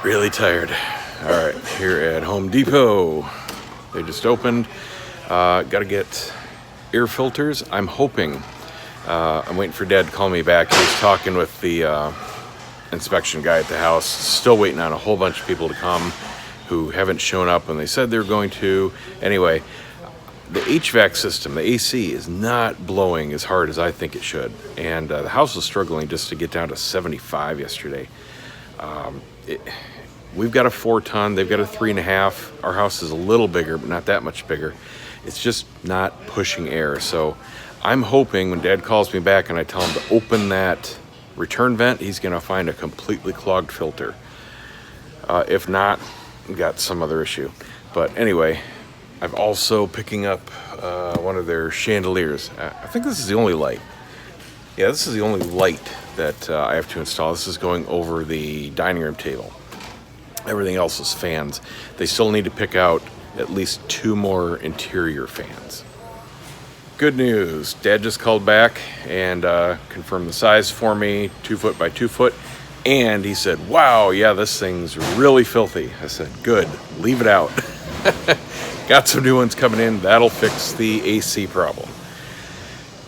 Really tired. All right, here at Home Depot. They just opened. Got to get air filters. I'm hoping. I'm waiting for Dad to call me back. He's talking with the inspection guy at the house. Still waiting on a whole bunch of people to come who haven't shown up when they said they were going to. Anyway, the HVAC system, the AC, is not blowing as hard as I think it should. And the house was struggling just to get down to 75 yesterday. We've got a 4-ton, they've got a 3.5. Our house is a little bigger, but not that much bigger. It's just not pushing air. So I'm hoping when Dad calls me back and I tell him to open that return vent, he's gonna find a completely clogged filter. If not, we've got some other issue. But anyway, I'm also picking up one of their chandeliers. I think this is the only light. Yeah, this is the only light that I have to install. This is going over the dining room table. Everything else is fans. They still need to pick out at least 2 more interior fans. Good news, Dad just called back and confirmed the size for me, 2 foot by 2 foot. And he said, wow, yeah, this thing's really filthy. I said, good, leave it out. Got some new ones coming in. That'll fix the AC problem.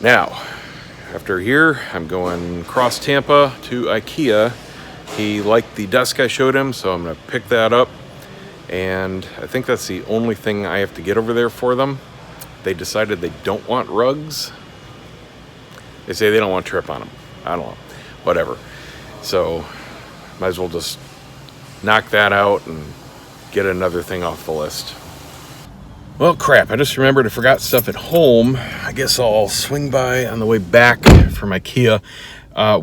Now, after here, I'm going across Tampa to Ikea. He liked the desk I showed him, so I'm gonna pick that up. And I think that's the only thing I have to get over there for them. They decided they don't want rugs. They say they don't want to trip on them. I don't know, whatever. So might as well just knock that out and get another thing off the list. Well, crap, I just remembered I forgot stuff at home. I guess I'll swing by on the way back from Ikea.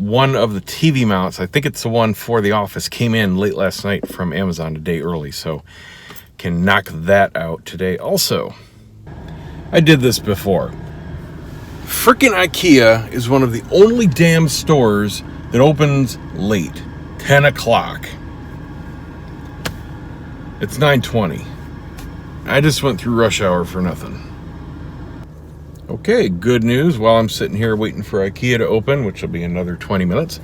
One of the TV mounts, I think it's the one for the office, came in late last night from Amazon a day early, so can knock that out today. Also, I did this before. Frickin' Ikea is one of the only damn stores that opens late, 10 o'clock. It's 9:20. I just went through rush hour for nothing. Okay, good news. While I'm sitting here waiting for Ikea to open, which will be another 20 minutes,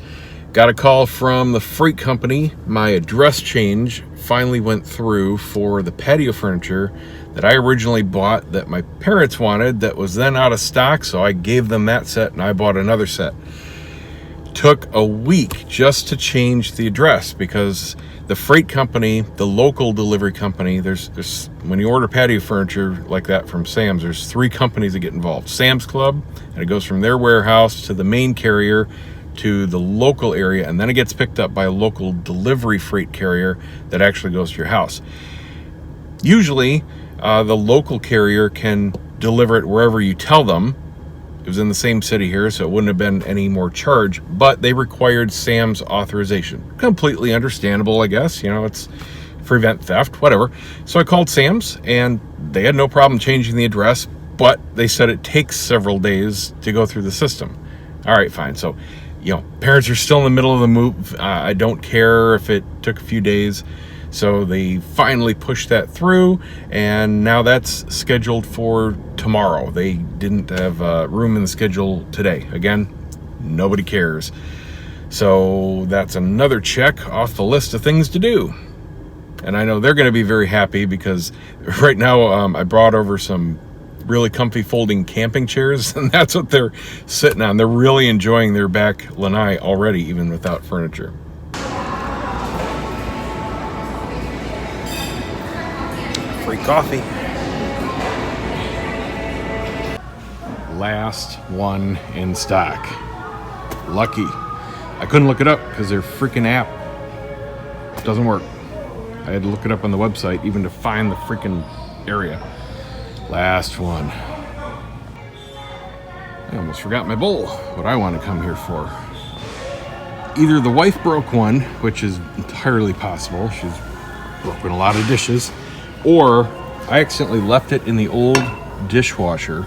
got a call from the freight company. My address change finally went through for the patio furniture that I originally bought that my parents wanted that was then out of stock, so I gave them that set and I bought another set. Took a week just to change the address because the freight company, the local delivery company, there's when you order patio furniture like that from Sam's, there's 3 companies that get involved. Sam's Club, and it goes from their warehouse to the main carrier to the local area, and then it gets picked up by a local delivery freight carrier that actually goes to your house. Usually, the local carrier can deliver it wherever you tell them. It was in the same city here, so it wouldn't have been any more charge, but they required Sam's authorization. Completely understandable, I guess. You know, it's prevent theft, whatever. So I called Sam's, and they had no problem changing the address, but they said it takes several days to go through the system. All right, fine. So, you know, parents are still in the middle of the move. I don't care if it took a few days. So they finally pushed that through, and now that's scheduled for tomorrow. They didn't have room in the schedule today. Again, nobody cares. So that's another check off the list of things to do. And I know they're going to be very happy because right now I brought over some really comfy folding camping chairs, and that's what they're sitting on. They're really enjoying their back lanai already, even without furniture. Free coffee. Last one in stock. Lucky. I couldn't look it up because their freaking app doesn't work. I had to look it up on the website even to find the freaking area. Last one. I almost forgot my bowl, what I want to come here for. Either the wife broke one, which is entirely possible. She's broken a lot of dishes. Or I accidentally left it in the old dishwasher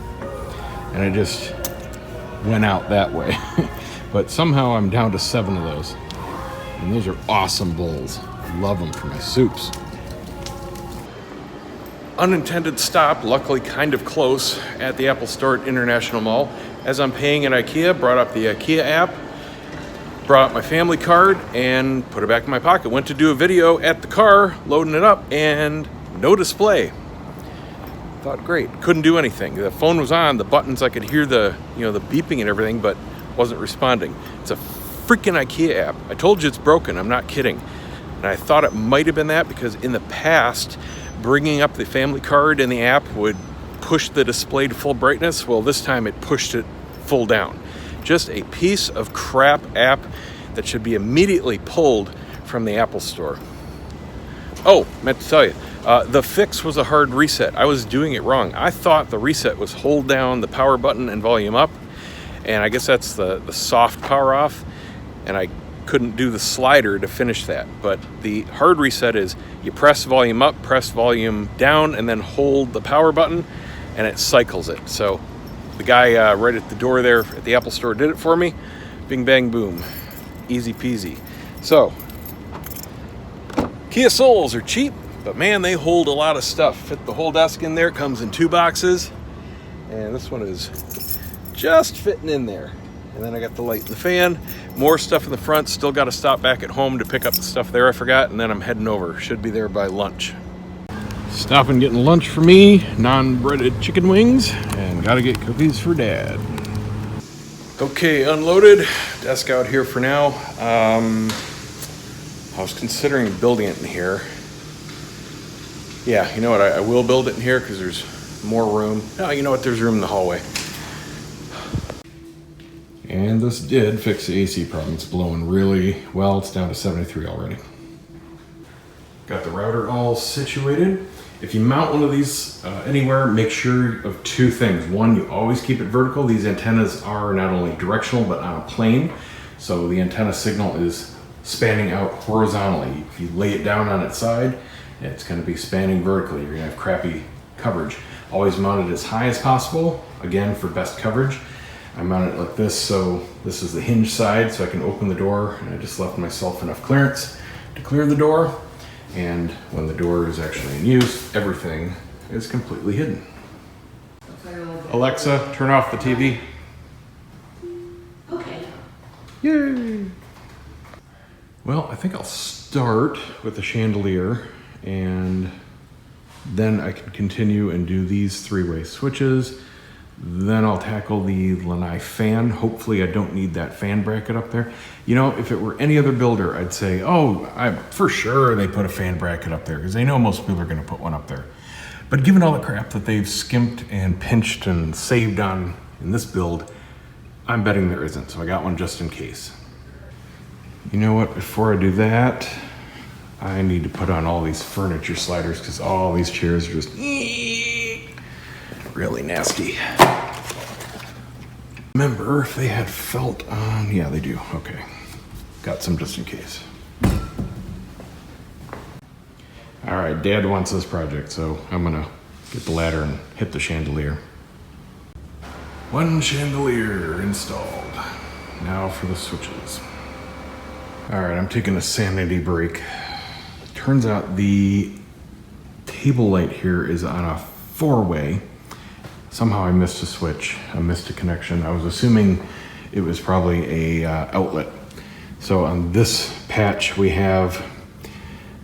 and I just went out that way. But somehow I'm down to 7 of those. And those are awesome bowls. Love them for my soups. Unintended stop, luckily kind of close, at the Apple Store at International Mall. As I'm paying at Ikea, brought up the Ikea app. brought out my family card and put it back in my pocket. Went to do a video at the car, loading it up, and no display. Thought, great, couldn't do anything. The phone was on, the buttons, I could hear the, the beeping and everything, but wasn't responding. It's a freaking Ikea app. I told you it's broken, I'm not kidding. And I thought it might have been that because in the past, bringing up the family card in the app would push the display to full brightness. Well, this time it pushed it full down. Just a piece of crap app that should be immediately pulled from the Apple Store. Oh, meant to tell you, the fix was a hard reset. I was doing it wrong. I thought the reset was hold down the power button and volume up, and I guess that's the soft power off, and I couldn't do the slider to finish that. But the hard reset is you press volume up, press volume down, and then hold the power button, and it cycles it. So the guy right at the door there at the Apple Store did it for me. Bing, bang, boom. Easy peasy. So, Kia Souls are cheap, but man, they hold a lot of stuff. Fit the whole desk in there, comes in 2 boxes, and this one is just fitting in there. And then I got the light and the fan, more stuff in the front. Still got to stop back at home to pick up the stuff there I forgot, and then I'm heading over. Should be there by lunch. Stopping getting lunch for me, non-breaded chicken wings, and gotta get cookies for Dad. Okay, unloaded, desk out here for now. I was considering building it in here. Yeah, you know what, I will build it in here because there's more room. Oh, you know what, there's room in the hallway. And this did fix the AC problem. It's blowing really well. It's down to 73 already. Got the router all situated. If you mount one of these anywhere, make sure of 2 things. One, you always keep it vertical. These antennas are not only directional, but on a plane. So the antenna signal is spanning out horizontally. If you lay it down on its side, it's going to be spanning vertically. You're going to have crappy coverage. Always mount it as high as possible, again, for best coverage. I mounted it like this, so this is the hinge side, so I can open the door, and I just left myself enough clearance to clear the door. And when the door is actually in use, everything is completely hidden. Alexa, turn off the TV. Okay. Yay! Well, I think I'll start with the chandelier, and then I can continue and do these 3-way switches. Then I'll tackle the lanai fan. Hopefully I don't need that fan bracket up there. You know, if it were any other builder, I'd say, oh, for sure they put a fan bracket up there because they know most people are going to put one up there. But given all the crap that they've skimped and pinched and saved on in this build, I'm betting there isn't. So I got one just in case. You know what? Before I do that, I need to put on all these furniture sliders because all these chairs are just really nasty. Remember if they had felt on? Yeah, they do. Okay. Got some just in case. All right, Dad wants this project, so I'm gonna get the ladder and hit the chandelier. 1 chandelier installed. Now for the switches. All right, I'm taking a sanity break. Turns out the table light here is on a 4-way. Somehow I missed a switch, I missed a connection. I was assuming it was probably a outlet. So on this patch we have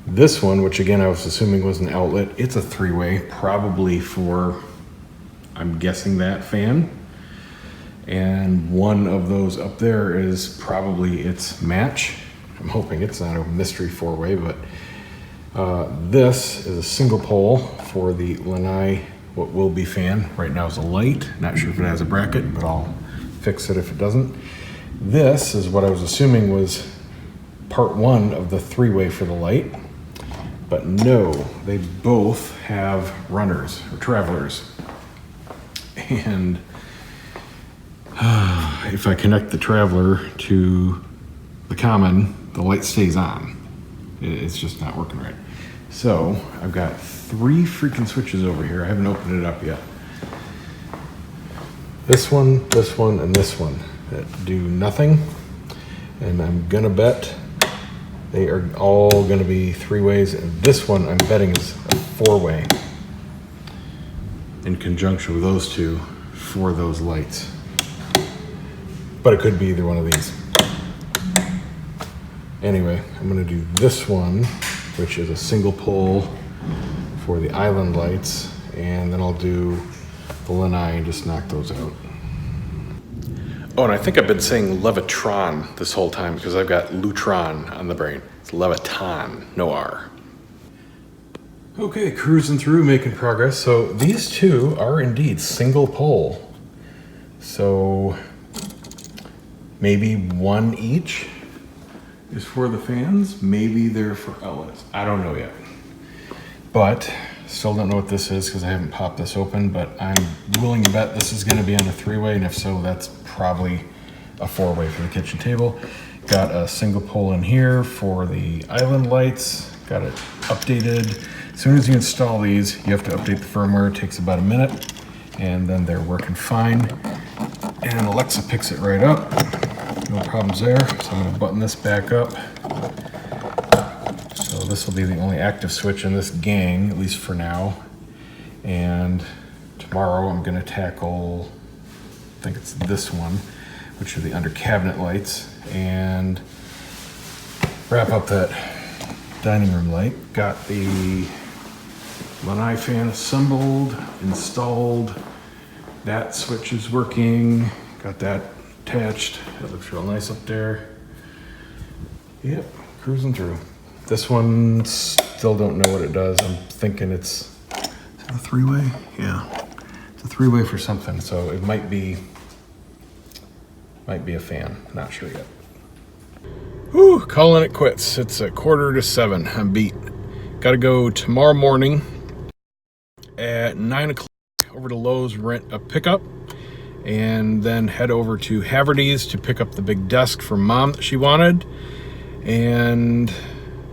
this one, which again I was assuming was an outlet. It's a 3-way, probably for, I'm guessing, that fan. And one of those up there is probably its match. I'm hoping it's not a mystery 4-way, but this is a single pole for the lanai, what will be fan. Right now is a light. Not sure if it has a bracket, but I'll fix it if it doesn't. This is what I was assuming was part 1 of the 3-way for the light. But no, they both have runners or travelers. And if I connect the traveler to the common, the light stays on. It's just not working right. So I've got 3 freaking switches over here. I haven't opened it up yet. This one, and this one that do nothing. And I'm gonna bet they are all gonna be 3-ways. And this one I'm betting is a 4-way in conjunction with those 2 for those lights. But it could be either one of these. Anyway, I'm gonna do this one, which is a single pole for the island lights, and then I'll do the lanai and just knock those out. Oh, and I think I've been saying Levitron this whole time because I've got Lutron on the brain. It's Leviton, no R. Okay, cruising through, making progress. So these two are indeed single pole. So maybe one each is for the fans. Maybe they're for outlets. I don't know yet. But still don't know what this is because I haven't popped this open, but I'm willing to bet this is going to be on a 3-way, and if so, that's probably a 4-way for the kitchen table. Got a single pole in here for the island lights. Got it updated. As soon as you install these, you have to update the firmware. It takes about a minute, and then they're working fine. And Alexa picks it right up. No problems there. So I'm going to button this back up. So this will be the only active switch in this gang, at least for now. And tomorrow I'm going to tackle, I think it's this one, which are the under cabinet lights, and wrap up that dining room light. Got the lanai fan assembled, installed. That switch is working. Got that attached. That looks real nice up there. Yep, cruising through. This one, still don't know what it does. I'm thinking it's, is it a 3-way? Yeah, it's a 3-way for something. So it might be a fan, not sure yet. Whew, calling it quits. It's 6:45. I'm beat. Gotta go tomorrow morning at 9 o'clock over to Lowe's, rent a pickup, and then head over to Haverty's to pick up the big desk from Mom that she wanted, and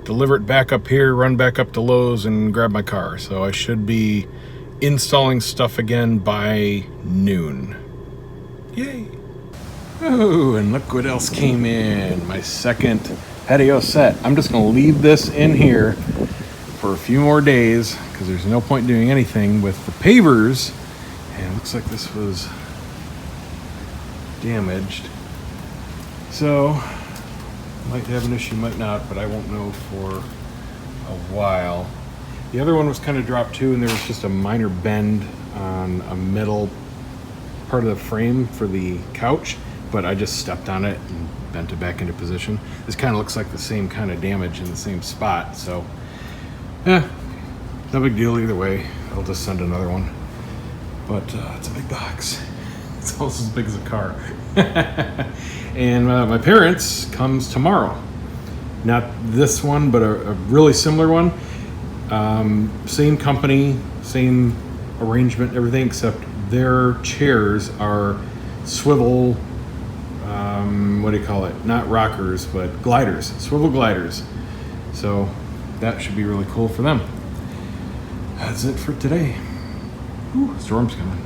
deliver it back up here, run back up to Lowe's and grab my car. So I should be installing stuff again by noon. Yay. Oh, and look what else came in. My second patio set. I'm just gonna leave this in here for a few more days because there's no point doing anything with the pavers. And it looks like this was damaged. So, might have an issue, might not, but I won't know for a while. The other one was kind of dropped too, and there was just a minor bend on a metal part of the frame for the couch, but I just stepped on it and bent it back into position. This kind of looks like the same kind of damage in the same spot, so no big deal either way. I'll just send another one. But it's a big box. It's almost as big as a car. And my parents comes tomorrow. Not this one, but a really similar one. Same company, same arrangement, everything, except their chairs are swivel, what do you call it? Not rockers, but gliders, swivel gliders. So that should be really cool for them. That's it for today. Ooh, storm's coming.